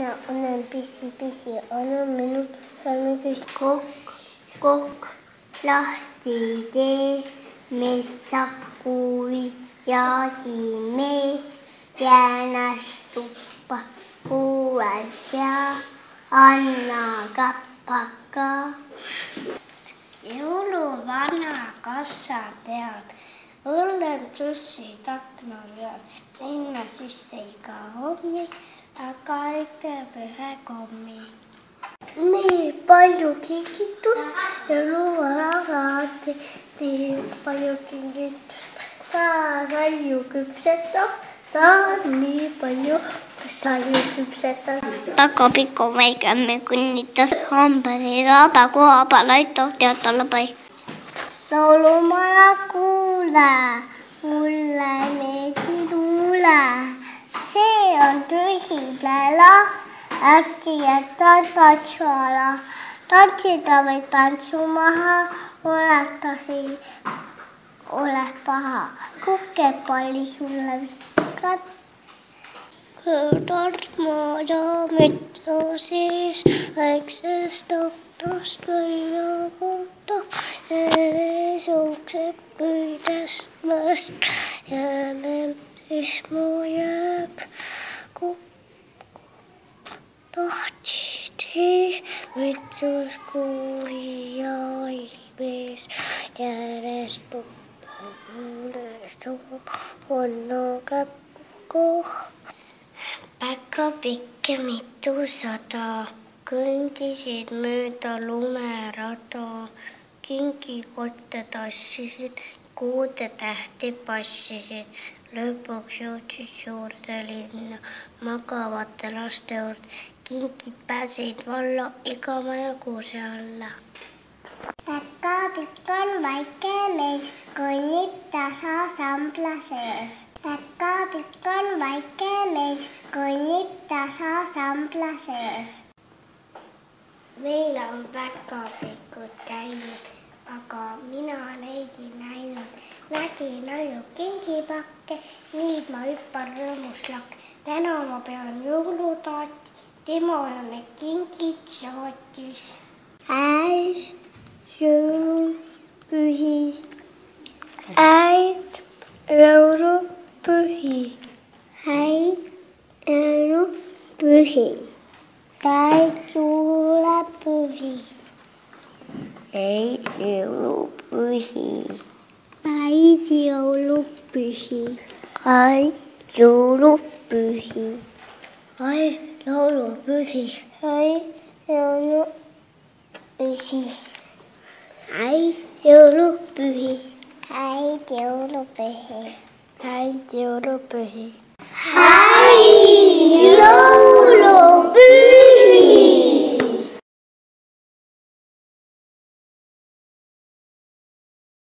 Mina olen pisi, anna minut sõnumist kokk, lahti tee, metsakuvi, jagimees, jäänas tuppa, kuues ja anna kapaka. Jõuluvana, kas sa tead, õllel sussid akna peal, sinna sisse iga hommik, aga ütleb ühe kommi. Nii palju kingitust, jõuluvanaga nii palju kingitust. Ta saiu küpsetab, ta nii palju saiu küpsetab. Päkapiku väikemme kunnitas, hambari raaba koha peal aitab teatale pai. Laulumaja kuule, mulle meeldib luule. See on tõsipläla, äkki jätan tantsuala. Tantsida või tantsumaha, oled paha. Kukepalli sulle viskan. Tartmaja metsa sees, väiksest aknast välja kohta. Jänes jookseb püüdest mõst, jälle ismu jääb tahtsid metsus kuuli ja ilmees järjest on käpku. Päkapikk ja mitusada kõndisid mööda lumerada, kingikotte tassisid, kuude tähti passisid. Lõpuks jõudsid suurde linna magavate laste juurde. Kingid pääsesid valla iga maja kuuse alla. Päkapikk on väike mees, kõnnib tasa sambla sees. Päkapikk on väike mees, kõnnib tasa sambla sees. Meil on päkapikud käinud, aga mina neid ei näinud. Nägin ainult kingipakke, nüüd ma hüppan rõõmus lakke. Täna ma pean jõulutaati, tema on need kingid saatis. Äis jõulupühi, äid jõulupühi, äid jõulupühi, äid jõulupühi, äid jõulupühi. Äid jõulupühi, äid jõulupühi, äid jõulupühi, äid jõulupühi, äid jõulupühi, äid jõulupühi, äid jõulupühi, äid jõulupühi.